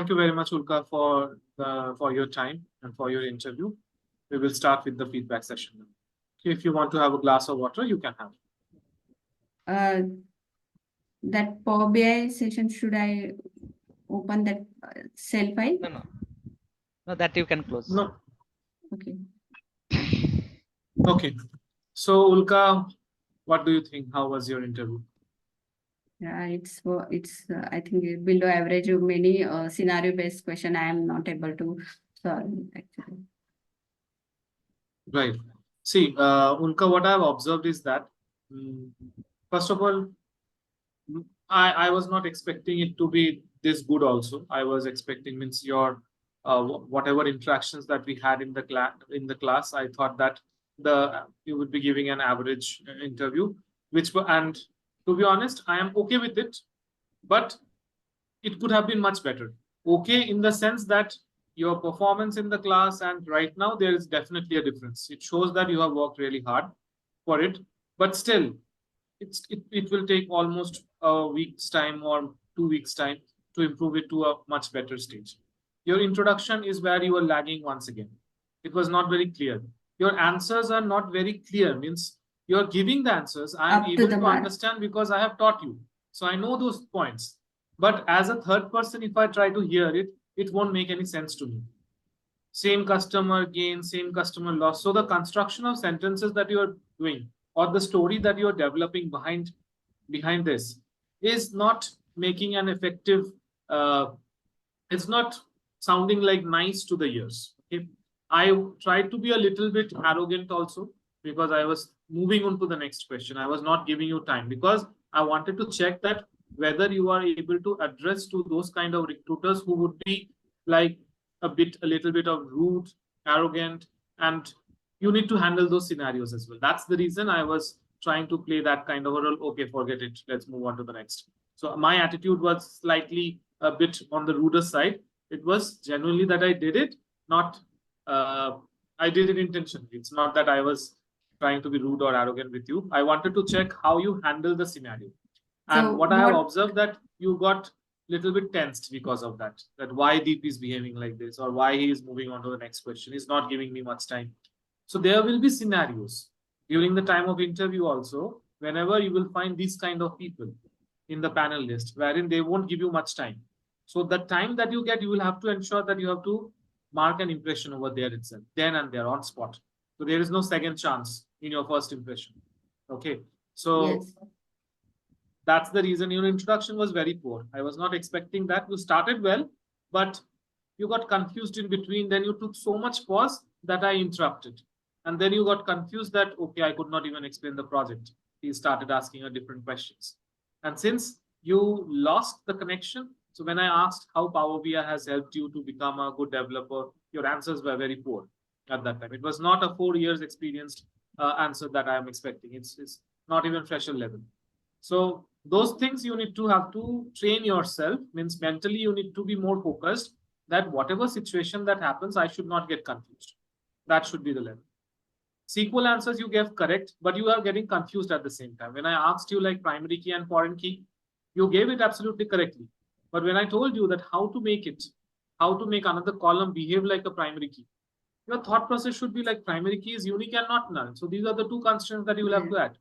thank you very much, Ulka, for your time and for your interview. We will start with the feedback session now. If you want to have a glass of water, you can have. That PowerBI session, should I open that cell file? No, that you can close. No. Okay. Okay. So, Ulka, what do you think? How was your interview? Yeah, it's I think below average. Many scenario based question I am not able to solve actually. Right. See, Ulka, what I've observed is that first of all, I was not expecting it to be this good. Also, I was expecting means your whatever interactions that we had in the class. I thought that you would be giving an average interview, and to be honest, I am okay with it, but it could have been much better. Okay, in the sense that your performance in the class and right now there is definitely a difference. It shows that you have worked really hard for it, but still, it will take almost a week's time or 2 weeks time to improve it to a much better stage. Your introduction is where you are lagging once again. It was not very clear. Your answers are not very clear. Means you're giving the answers. I am able to understand because I have taught you. So I know those points. But as a third person, if I try to hear it, it won't make any sense to me. Same customer gain, same customer loss. So the construction of sentences that you are doing or the story that you are developing behind this is not making an effective, it's not sounding like nice to the ears. Okay? I tried to be a little bit arrogant also because I was moving on to the next question. I was not giving you time because I wanted to check that whether you are able to address to those kind of recruiters who would be like a little bit of rude, arrogant, and you need to handle those scenarios as well. That's the reason I was trying to play that kind of a role. Okay, forget it. Let's move on to the next. So my attitude was slightly a bit on the ruder side. It was genuinely that I did it, not I did it intentionally. It's not that I was trying to be rude or arrogant with you. I wanted to check how you handle the scenario. And so what I have observed that you got little bit tensed because of that why Deep is behaving like this or why he is moving on to the next question. He's not giving me much time. So there will be scenarios during the time of interview also, whenever you will find these kind of people in the panel list, wherein they won't give you much time. So the time that you get, you will have to ensure that you have to mark an impression over there itself, then and there on spot. So there is no second chance in your first impression. Okay. So yes. That's the reason your introduction was very poor. I was not expecting that. You started well, but you got confused in between. Then you took so much pause that I interrupted. And then you got confused that, okay, I could not even explain the project. He started asking her different questions. And since you lost the connection, so when I asked how Power BI has helped you to become a good developer, your answers were very poor at that time. It was not a 4 years experienced answer that I am expecting. It's not even fresher level. So those things you need to have to train yourself, means mentally you need to be more focused that whatever situation that happens, I should not get confused. That should be the level. SQL answers you gave correct, but you are getting confused at the same time. When I asked you like primary key and foreign key, you gave it absolutely correctly. But when I told you that how to make another column behave like a primary key, your thought process should be like primary key is unique and not null. So these are the two constraints that you will have to add.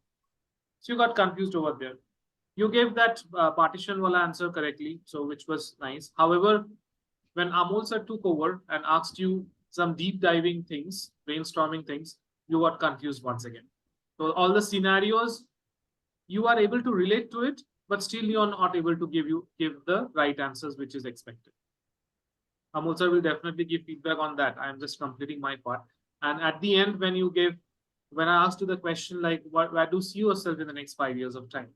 So you got confused over there. You gave that partition wala answer correctly, so which was nice. However, when Amol sir took over and asked you some deep diving things, brainstorming things, you got confused once again. So all the scenarios, you are able to relate to it, but still you are not able to give the right answers which is expected. Amol sir will definitely give feedback on that. I am just completing my part. And at the end, when I asked you the question like, where do you see yourself in the next 5 years of time?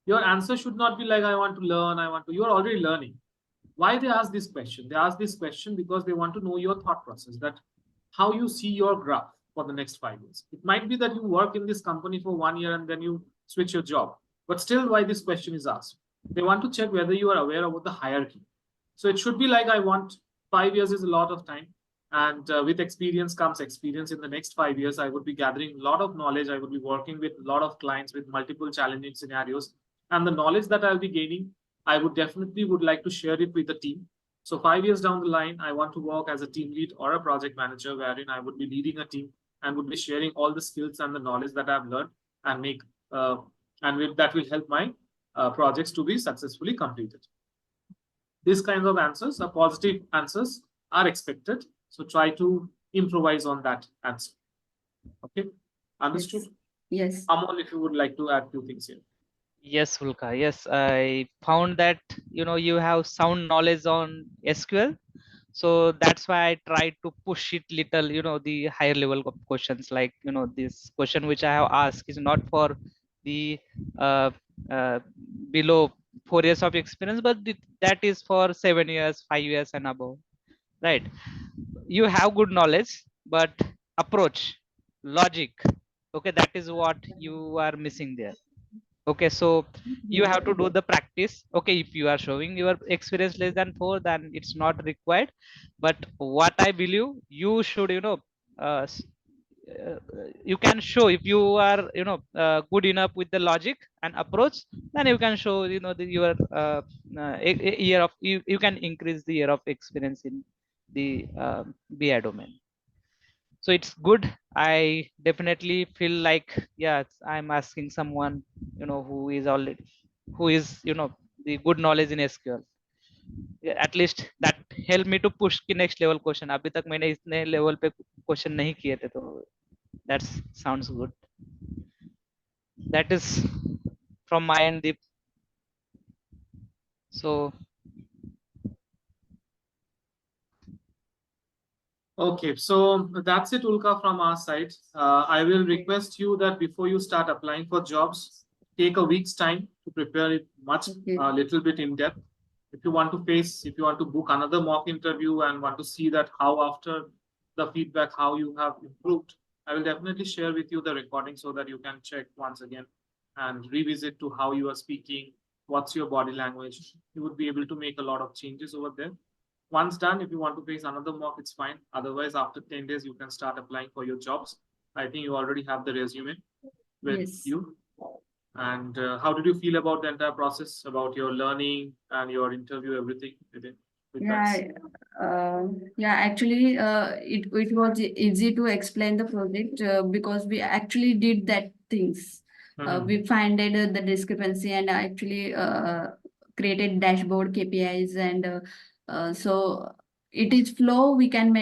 Your answer should not be like, I want to learn, you are already learning. Why they ask this question? They ask this question because they want to know your thought process, that how you see your graph for the next 5 years. It might be that you work in this company for 1 year and then you switch your job, but still why this question is asked? They want to check whether you are aware about the hierarchy. So it should be like, 5 years is a lot of time. And with experience comes experience. In the next 5 years, I would be gathering a lot of knowledge. I would be working with a lot of clients with multiple challenging scenarios. And the knowledge that I'll be gaining, I would definitely like to share it with the team. So 5 years down the line, I want to work as a team lead or a project manager, wherein I would be leading a team and would be sharing all the skills and the knowledge that I've learned and that will help my projects to be successfully completed. These kinds of answers, positive answers, are expected. So try to improvise on that answer. Okay, understood? Yes. Amol, if you would like to add few things here. Yes, Ulka. Yes, I found that you have sound knowledge on SQL, so that's why I tried to push it little. The higher level of questions, like this question which I have asked is not for the uh, uh, below 4 years of experience, but that is for 7 years, 5 years, and above. Right? You have good knowledge, but approach, logic. Okay, that is what you are missing there. Okay, so you have to do the practice. Okay, if you are showing your experience less than 4, then it's not required. But what I believe, you should uh, you can show, if you are good enough with the logic and approach, then you can show your year of you can increase the year of experience in the BI domain. So it's good. I definitely feel like, yeah, I'm asking someone who is the good knowledge in SQL. Yeah, at least that help me to push the next level question. अभी तक मैंने इतने level पे question नहीं किए थे, तो that sounds good. That is from my end, Deep. So Okay, so that's it, Ulka, from our side. I will request you that before you start applying for jobs, take a week's time to prepare it a little bit in depth. If you want to book another mock interview and want to see that how after the feedback, how you have improved, I will definitely share with you the recording so that you can check once again and revisit to how you are speaking, what's your body language. You would be able to make a lot of changes over there. Once done, if you want to face another mock, it's fine. Otherwise, after 10 days, you can start applying for your jobs. I think you already have the resume with you. And how did you feel about the entire process, about your learning and your interview, everything within? Actually, it was easy to explain the project because we actually did that things. We finded the discrepancy and actually created dashboard KPIs, and so it is flow we can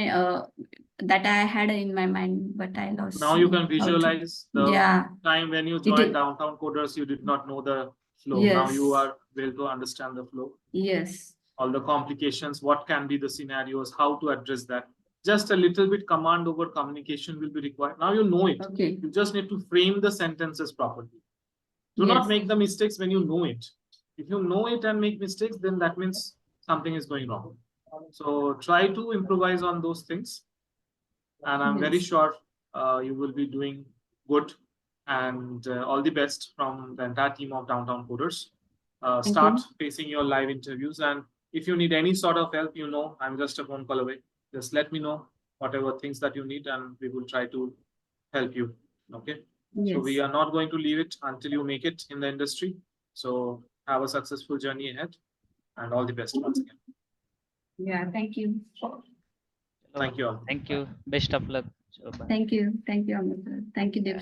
that I had in my mind, but I lost. Now you can visualize the time when you joined Downtown Coders, you did not know the flow. Now you are able to understand the flow. Yes. All the complications, what can be the scenarios, how to address that. Just a little bit command over communication will be required. Now you know it. Okay. You just need to frame the sentences properly. Do not make the mistakes when you know it. If you know it and make mistakes, then that means something is going wrong. So try to improvise on those things. And I'm very sure you will be doing good, and all the best from the entire team of Downtown Coders. Start facing your live interviews, and if you need any sort of help, I'm just a phone call away. Just let me know whatever things that you need, and we will try to help you. Okay. So we are not going to leave it until you make it in the industry. So have a successful journey ahead, and all the best once again. Yeah, thank you. Thank you all. Thank you. Best of luck. Thank you. Thank you, Amit. Thank you, Deep.